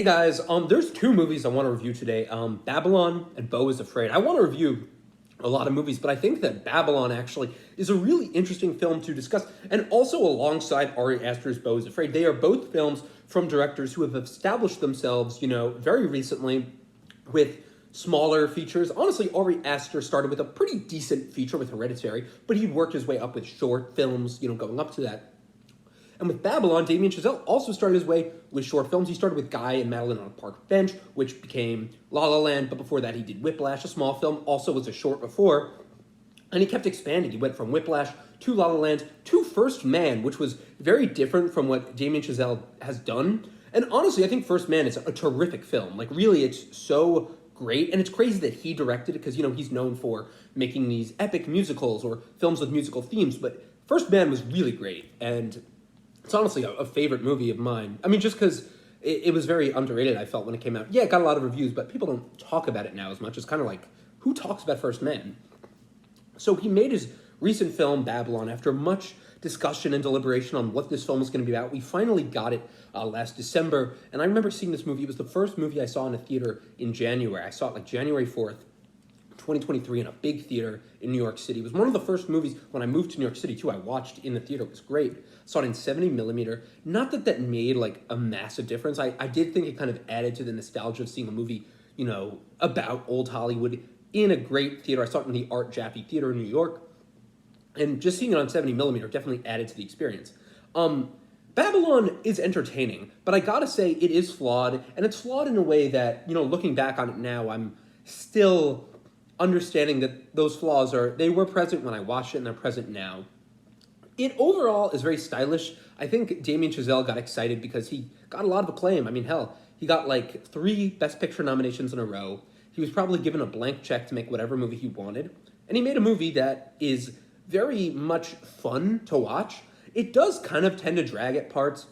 Hey guys, there's two movies I want to review today. Babylon and Beau is Afraid. I want to review a lot of movies, but I think that Babylon actually is a really interesting film to discuss, and also alongside Ari Aster's Beau is Afraid. They are both films from directors who have established themselves, very recently with smaller features. Honestly, Ari Aster started with a pretty decent feature with Hereditary, but he worked his way up with short films, going up to that. And with Babylon, Damien Chazelle also started his way with short films. He started with Guy and Madeline on a Park Bench, which became La La Land, but before that he did Whiplash, a small film, also was a short before. And he kept expanding. He went from Whiplash to La La Land to First Man, which was very different from what Damien Chazelle has done. And honestly, I think First Man is a terrific film. Like, really, it's so great. And it's crazy that he directed it because, he's known for making these epic musicals or films with musical themes. But First Man was really great. And it's honestly a favorite movie of mine. I mean, just because it was very underrated, I felt, when it came out. Yeah, it got a lot of reviews, but people don't talk about it now as much. It's kind of like, who talks about First Man? So he made his recent film, Babylon, after much discussion and deliberation on what this film was going to be about. We finally got it last December, and I remember seeing this movie. It was the first movie I saw in a theater in January. I saw it like January 4th. 2023 in a big theater in New York City. It was one of the first movies when I moved to New York City too. I watched in the theater. It was great. Saw it in 70 millimeter. Not that that made like a massive difference. I did think it kind of added to the nostalgia of seeing a movie, about old Hollywood in a great theater. I saw it in the Art Jaffe Theater in New York. And just seeing it on 70 millimeter definitely added to the experience. Babylon is entertaining, but I gotta say it is flawed, and it's flawed in a way that, looking back on it now, I'm still understanding that those flaws they were present when I watched it and they're present now. It overall is very stylish. I think Damien Chazelle got excited because he got a lot of acclaim. I mean, hell, he got like 3 Best Picture nominations in a row. He was probably given a blank check to make whatever movie he wanted. And he made a movie that is very much fun to watch. It does kind of tend to drag at parts,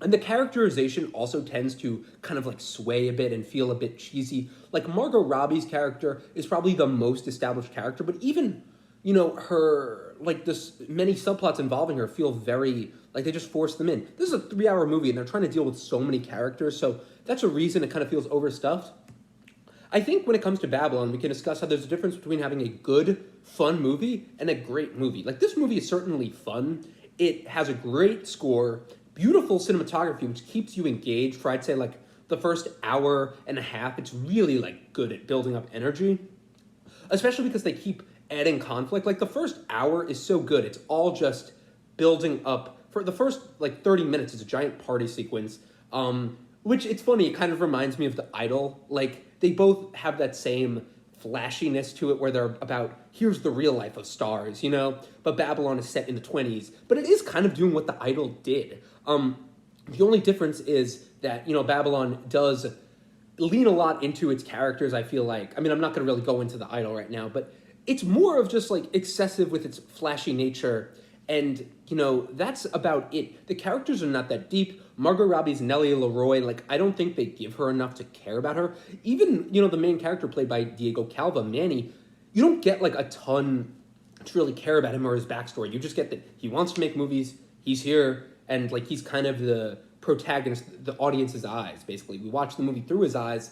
and the characterization also tends to kind of like sway a bit and feel a bit cheesy. Like Margot Robbie's character is probably the most established character, but even, her, like this many subplots involving her feel very, like they just force them in. This is a 3-hour movie and they're trying to deal with so many characters, so that's a reason it kind of feels overstuffed. I think when it comes to Babylon, we can discuss how there's a difference between having a good, fun movie and a great movie. Like, this movie is certainly fun. It has a great score, beautiful cinematography, which keeps you engaged for, I'd say, like, the first hour and a half. It's really, like, good at building up energy, especially because they keep adding conflict. Like, the first hour is so good. It's all just building up. For the first, like, 30 minutes, it's a giant party sequence, which, it's funny, it kind of reminds me of The Idol. Like, they both have that same flashiness to it where they're about, here's the real life of stars, But Babylon is set in the 20s. But it is kind of doing what The Idol did. The only difference is that, Babylon does lean a lot into its characters, I feel like. I mean, I'm not going to really go into The Idol right now, but it's more of just, like, excessive with its flashy nature. And, that's about it. The characters are not that deep. Margot Robbie's Nellie Leroy, like, I don't think they give her enough to care about her. Even, the main character played by Diego Calva, Manny, you don't get, like, a ton to really care about him or his backstory. You just get that he wants to make movies, he's here, and, like, he's kind of the protagonist, the audience's eyes, basically. We watch the movie through his eyes,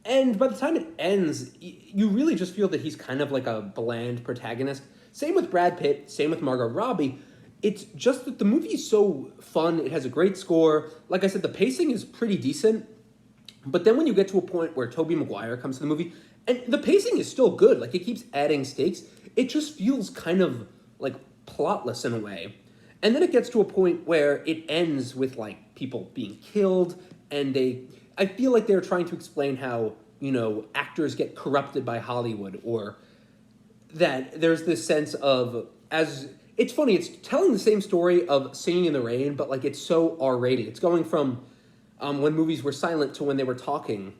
and by the time it ends, you really just feel that he's kind of like a bland protagonist. Same with Brad Pitt, same with Margot Robbie. It's just that the movie is so fun. It has a great score. Like I said, the pacing is pretty decent. But then when you get to a point where Tobey Maguire comes to the movie, and the pacing is still good, like it keeps adding stakes, it just feels kind of like plotless in a way. And then it gets to a point where it ends with like people being killed, and I feel like they're trying to explain how, actors get corrupted by Hollywood, or that there's this sense of, it's funny, it's telling the same story of Singing in the Rain, but like it's so R-rated. It's going from when movies were silent to when they were talking.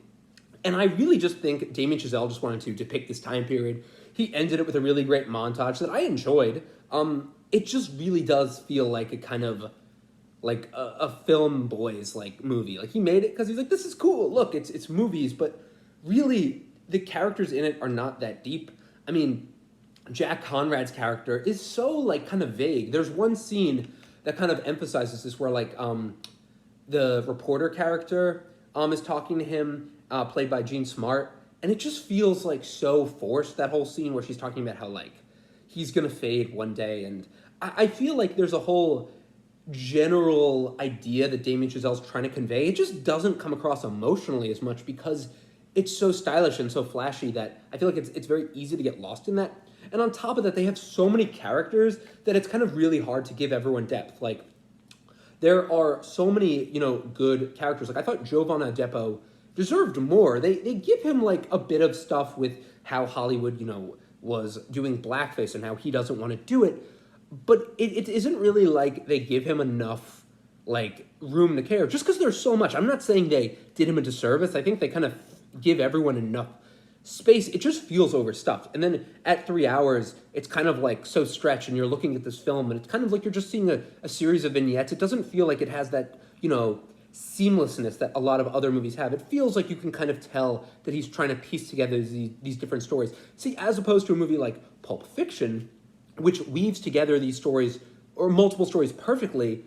And I really just think Damien Chazelle just wanted to depict this time period. He ended it with a really great montage that I enjoyed. It just really does feel like a kind of like a film boys like movie. Like, he made it because he's like, this is cool. Look, it's movies, but really the characters in it are not that deep. I mean, Jack Conrad's character is so, like, kind of vague. There's one scene that kind of emphasizes this where, like, the reporter character, is talking to him, played by Gene Smart, and it just feels like so forced, that whole scene where she's talking about how like he's gonna fade one day, and I feel like there's a whole general idea that Damien Chazelle's trying to convey. It just doesn't come across emotionally as much because it's so stylish and so flashy that I feel like it's very easy to get lost in that. And on top of that, they have so many characters that it's kind of really hard to give everyone depth. Like, there are so many, good characters. Like, I thought Jovan Adepo deserved more. They give him, like, a bit of stuff with how Hollywood, was doing blackface and how he doesn't want to do it. But it isn't really like they give him enough, like, room to care. Just because there's so much. I'm not saying they did him a disservice. I think they kind of give everyone enough space. It just feels overstuffed. And then at 3 hours, it's kind of like so stretched, and you're looking at this film and it's kind of like you're just seeing a series of vignettes. It doesn't feel like it has that, seamlessness that a lot of other movies have. It feels like you can kind of tell that he's trying to piece together these different stories. See, as opposed to a movie like Pulp Fiction, which weaves together these stories or multiple stories perfectly,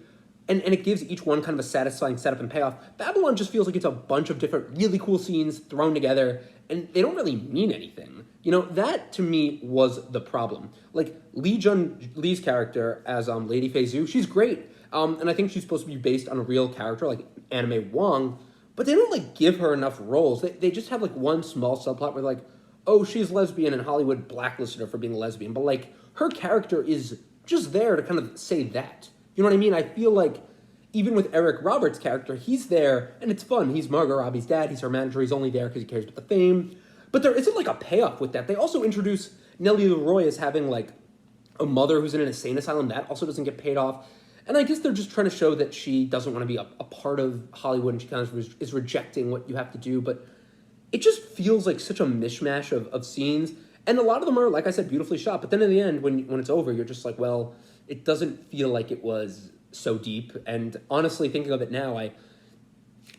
and it gives each one kind of a satisfying setup and payoff. Babylon just feels like it's a bunch of different really cool scenes thrown together, and they don't really mean anything. That to me was the problem. Like, Lee Jun Lee's character as Lady Fei Zhu, she's great. And I think she's supposed to be based on a real character like Anna May Wong, but they don't like give her enough roles. They just have like one small subplot where like, oh, she's lesbian and Hollywood blacklisted her for being a lesbian, but like her character is just there to kind of say that. You know what I mean? I feel like even with Eric Roberts' character, he's there and it's fun. He's Margot Robbie's dad. He's her manager. He's only there because he cares about the fame. But there isn't like a payoff with that. They also introduce Nellie Leroy as having like a mother who's in an insane asylum. That also doesn't get paid off. And I guess they're just trying to show that she doesn't want to be a part of Hollywood and she kind of is rejecting what you have to do. But it just feels like such a mishmash of scenes. And a lot of them are, like I said, beautifully shot. But then in the end, when it's over, you're just like, well, it doesn't feel like it was so deep. And honestly, thinking of it now, I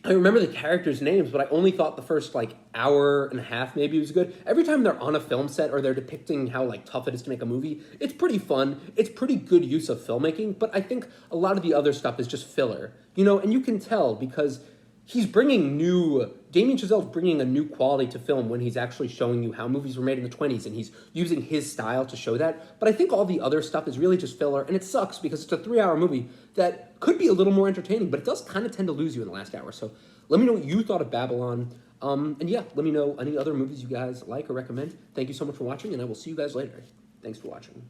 remember the characters' names, but I only thought the first like hour and a half maybe was good. Every time they're on a film set or they're depicting how like tough it is to make a movie, it's pretty fun. It's pretty good use of filmmaking, but I think a lot of the other stuff is just filler, and you can tell because Damien Chazelle's bringing a new quality to film when he's actually showing you how movies were made in the 1920s, and he's using his style to show that. But I think all the other stuff is really just filler, and it sucks because it's a 3-hour movie that could be a little more entertaining, but it does kind of tend to lose you in the last hour. So let me know what you thought of Babylon. And yeah, let me know any other movies you guys like or recommend. Thank you so much for watching, and I will see you guys later. Thanks for watching.